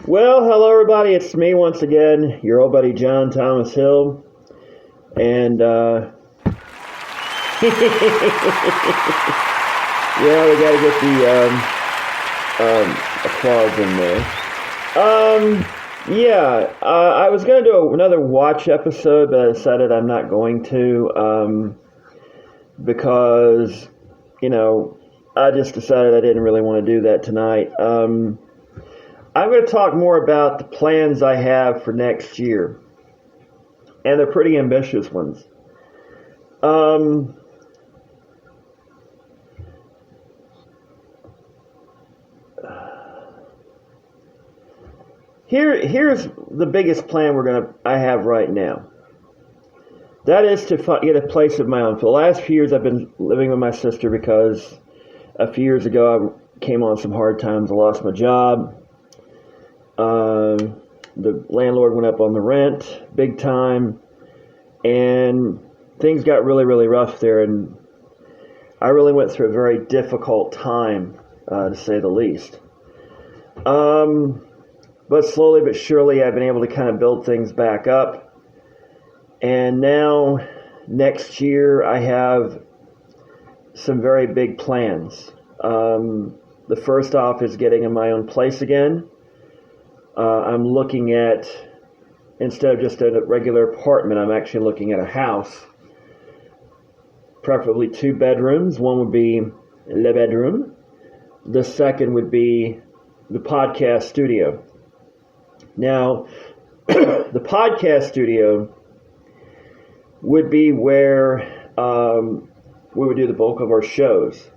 Well, hello everybody. It's me once again, your old buddy John Thomas Hill, and yeah, we got to get the applause in there. Yeah, I was gonna do another watch episode, but I decided I'm not going to because I just decided I didn't really want to do that tonight. I'm going to talk more about the plans I have for next year, and they're pretty ambitious ones. Here's the biggest plan I have right now. That is to get a place of my own. For the last few years, I've been living with my sister because a few years ago I came on some hard times. I lost my job. The landlord went up on the rent big time, and things got really, really rough there, and I really went through a very difficult time, to say the least. But slowly but surely I've been able to kind of build things back up, and now next year I have some very big plans. The first off is getting in my own place again. I'm looking at, instead of just a regular apartment, I'm actually looking at a house, preferably 2 bedrooms. One would be le bedroom. The second would be the podcast studio. Now, the podcast studio would be where we would do the bulk of our shows.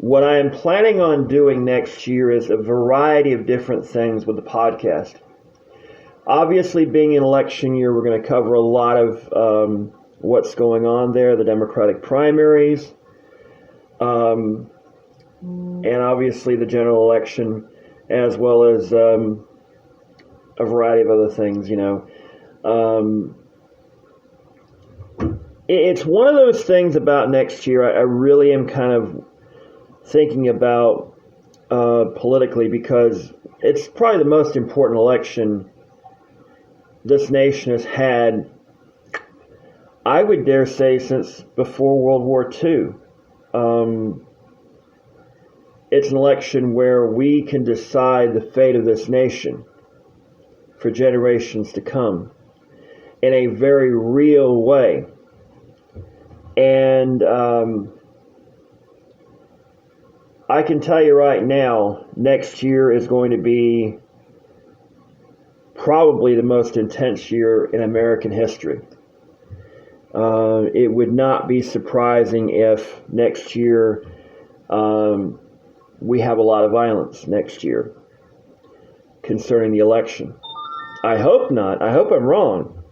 What I am planning on doing next year is a variety of different things with the podcast. Obviously, being an election year, we're going to cover a lot of what's going on there, the Democratic primaries, and obviously the general election, as well as a variety of other things, It's one of those things about next year I really am kind of thinking about politically, because it's probably the most important election this nation has had, I would dare say, since before World War II. It's an election where we can decide the fate of this nation for generations to come in a very real way. And I can tell you right now, next year is going to be probably the most intense year in American history. It would not be surprising if next year we have a lot of violence next year concerning the election. I hope not. I hope I'm wrong.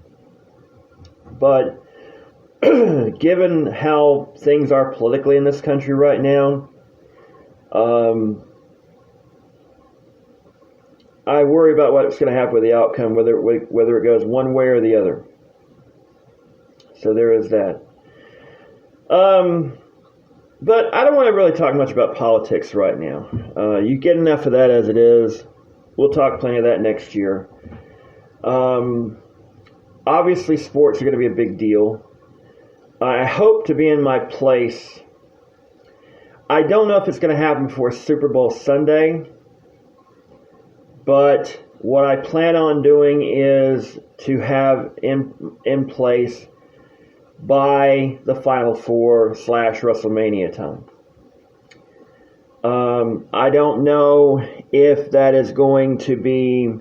But given how things are politically in this country right now, I worry about what's going to happen with the outcome, whether it goes one way or the other. So there is that. But I don't want to really talk much about politics right now. You get enough of that as it is. We'll talk plenty of that next year. Obviously, sports are going to be a big deal. I hope to be in my place. I don't know if it's going to happen before Super Bowl Sunday, but what I plan on doing is to have in place by the Final Four / WrestleMania time. I don't know if that is going to be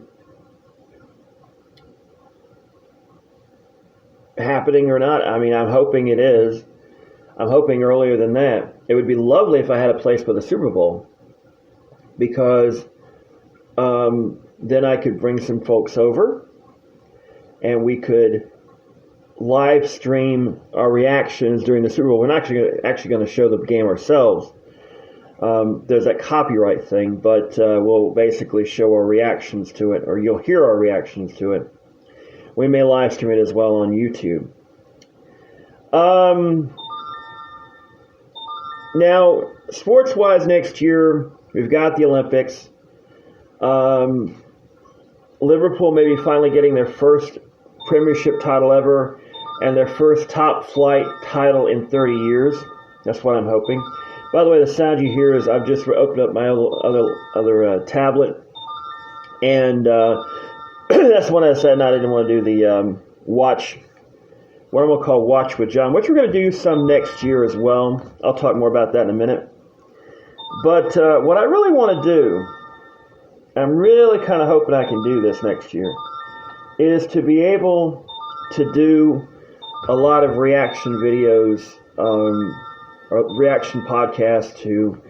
happening or not. I mean, I'm hoping it is. I'm hoping earlier than that. It would be lovely if I had a place for the Super Bowl, because then I could bring some folks over and we could live stream our reactions during the Super Bowl. We're not actually going to show the game ourselves. There's that copyright thing, but we'll basically show our reactions to it, or you'll hear our reactions to it. We may live stream it as well on YouTube. Now, sports-wise next year, we've got the Olympics. Liverpool maybe finally getting their first Premiership title ever and their first top flight title in 30 years. That's what I'm hoping. By the way, the sound you hear is I've just opened up my other tablet, and that's when I said I didn't want to do the watch, what I'm going to call Watch with John, which we're going to do some next year as well. I'll talk more about that in a minute. But what I really want to do, I'm really kind of hoping I can do this next year, is to be able to do a lot of reaction videos or reaction podcasts to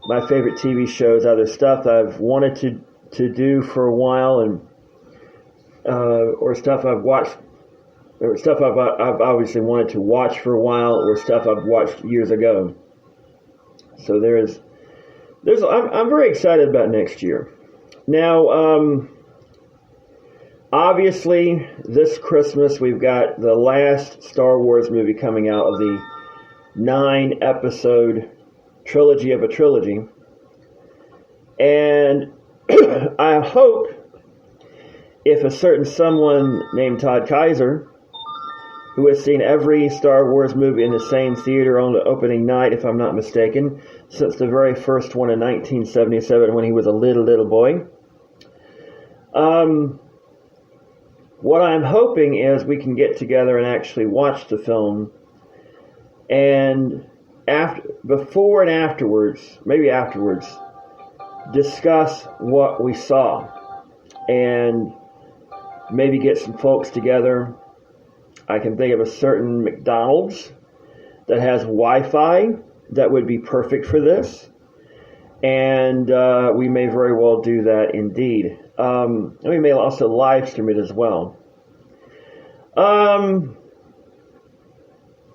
my favorite TV shows, other stuff I've wanted to do for a while, and or stuff I've watched, or stuff I've obviously wanted to watch for a while, or stuff I've watched years ago. So I'm very excited about next year. Now, obviously, this Christmas we've got the last Star Wars movie coming out of the 9-episode trilogy of a trilogy. And I hope if a certain someone named Todd Kaiser, who has seen every Star Wars movie in the same theater on the opening night, if I'm not mistaken, since the very first one in 1977 when he was a little boy. What I'm hoping is we can get together and actually watch the film, and before and afterwards, maybe afterwards, discuss what we saw, and maybe get some folks together. I can think of a certain McDonald's that has Wi-Fi that would be perfect for this, and we may very well do that indeed. We may also live stream it as well.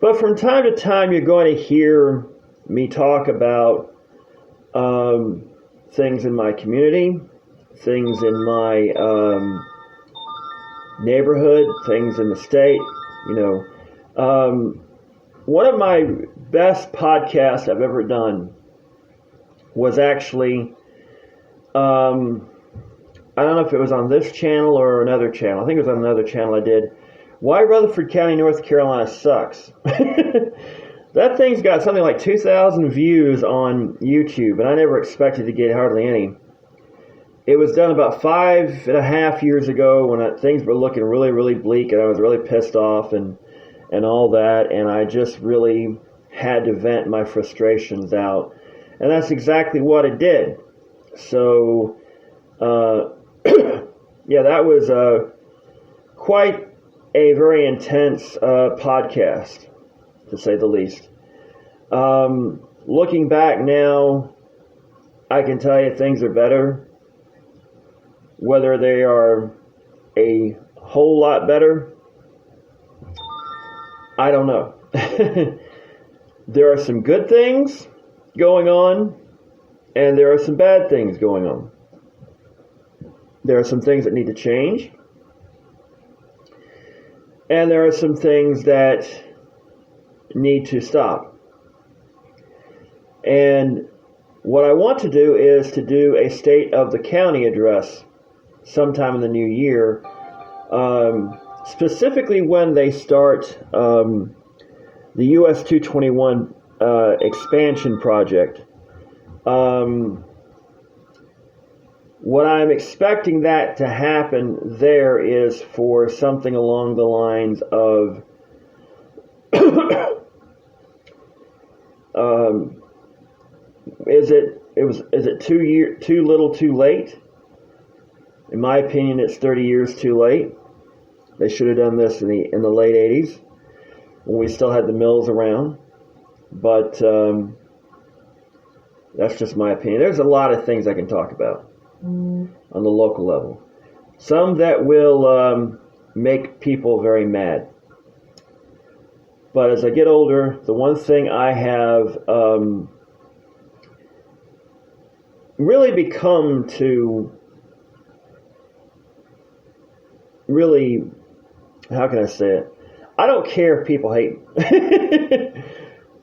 But from time to time, you're going to hear me talk about things in my community, things in my neighborhood, things in the state. One of my best podcasts I've ever done was actually, I don't know if it was on this channel or another channel. I think it was on another channel I did. Why Rutherford County, North Carolina sucks. That thing's got something like 2,000 views on YouTube, and I never expected to get hardly any. It was done about 5.5 years ago when things were looking really, really bleak, and I was really pissed off and all that, and I just really had to vent my frustrations out. And that's exactly what it did. So, yeah, that was quite a very intense podcast, to say the least. Looking back now, I can tell you things are better. Whether they are a whole lot better, I don't know. There are some good things going on, and there are some bad things going on. There are some things that need to change, and there are some things that need to stop. And what I want to do is to do a State of the County address sometime in the new year, specifically when they start the US 221 expansion project. What I'm expecting that to happen there is for something along the lines of is it too little too late? In my opinion, it's 30 years too late. They should have done this in the late 80s when we still had the mills around. But that's just my opinion. There's a lot of things I can talk about on the local level. Some that will make people very mad. But as I get older, the one thing I have really become to really, how can I say it? I don't care if people hate me.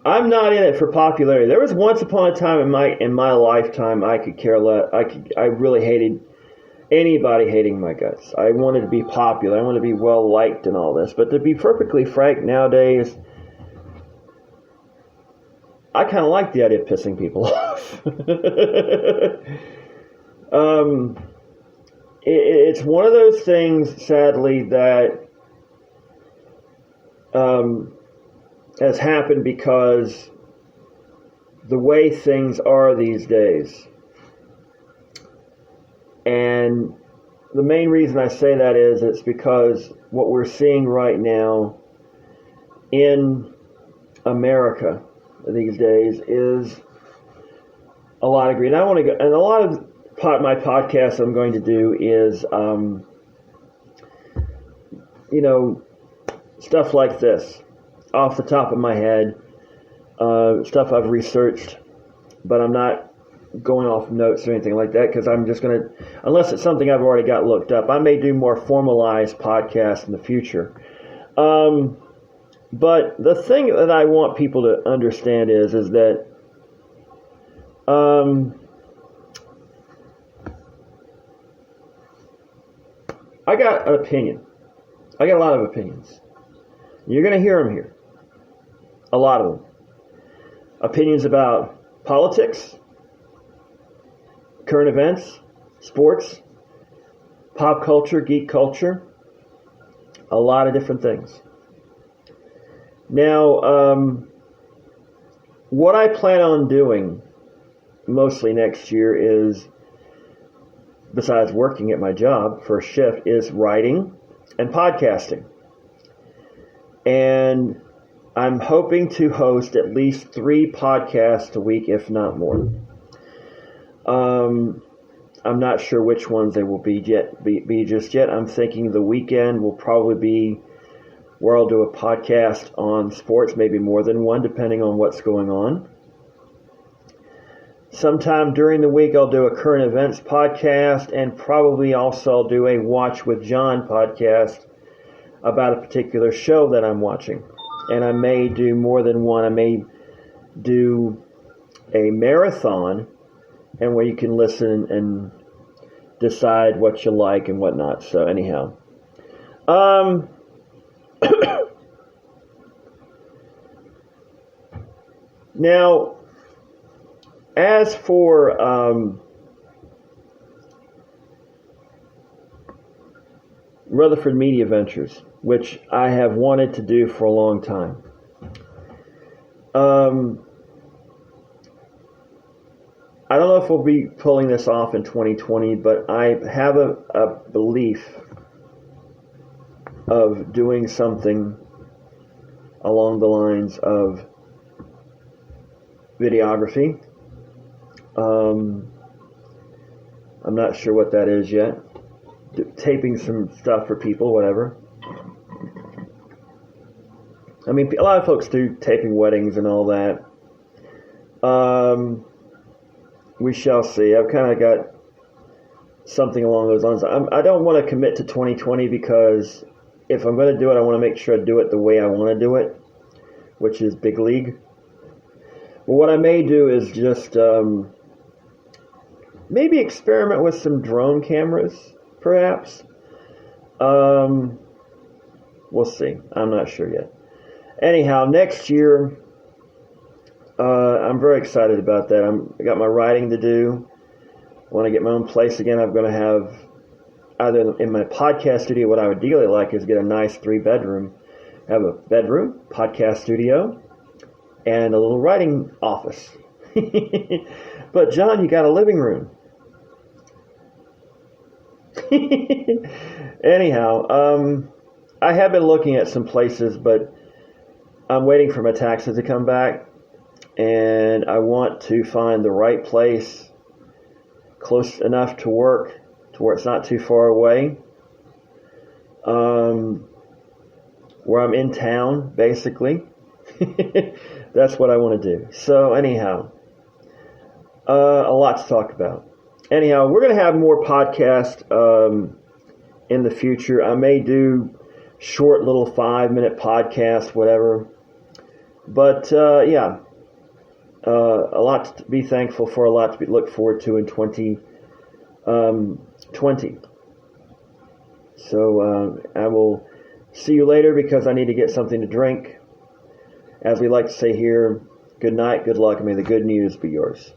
I'm not in it for popularity. There was once upon a time in my lifetime I could care less. I really hated anybody hating my guts. I wanted to be popular. I wanted to be well liked and all this. But to be perfectly frank, nowadays, I kind of like the idea of pissing people off. It's one of those things, sadly, that has happened because the way things are these days. And the main reason I say that is it's because what we're seeing right now in America these days is a lot of greed. I want to go, and a lot of my podcast I'm going to do is, stuff like this, off the top of my head, stuff I've researched, but I'm not going off notes or anything like that because I'm just going to, unless it's something I've already got looked up, I may do more formalized podcasts in the future. But the thing that I want people to understand is that I got an opinion. I got a lot of opinions. You're going to hear them here. A lot of them. Opinions about politics, current events, sports, pop culture, geek culture, a lot of different things. Now, what I plan on doing mostly next year is, besides working at my job for a shift, is writing and podcasting. And I'm hoping to host at least 3 podcasts a week, if not more. I'm not sure which ones they will be just yet. I'm thinking the weekend will probably be where I'll do a podcast on sports, maybe more than one, depending on what's going on. Sometime during the week, I'll do a current events podcast, and probably also I'll do a Watch with John podcast about a particular show that I'm watching. And I may do more than one. I may do a marathon, and where you can listen and decide what you like and whatnot. So anyhow, now, as for Rutherford Media Ventures, which I have wanted to do for a long time, I don't know if we'll be pulling this off in 2020, but I have a belief of doing something along the lines of videography. I'm not sure what that is yet. Taping some stuff for people, whatever. I mean, a lot of folks do taping weddings and all that. We shall see. I've kind of got something along those lines. I don't want to commit to 2020 because if I'm going to do it, I want to make sure I do it the way I want to do it, which is big league. But what I may do is just maybe experiment with some drone cameras, perhaps. We'll see. I'm not sure yet. Anyhow, next year, I'm very excited about that. I got my writing to do. When I get my own place again, I'm going to have either in my podcast studio, what I would ideally like is get a nice 3-bedroom, have a bedroom, podcast studio, and a little writing office. But John, you got a living room. Anyhow, I have been looking at some places, but I'm waiting for my taxes to come back, and I want to find the right place close enough to work to where it's not too far away, where I'm in town, basically. That's what I want to do. So anyhow, a lot to talk about. Anyhow, we're going to have more podcasts in the future. I may do short little 5-minute podcasts, whatever. But yeah, a lot to be thankful for, a lot to look forward to in 2020. 20. So I will see you later because I need to get something to drink. As we like to say here, good night, good luck, and may the good news be yours.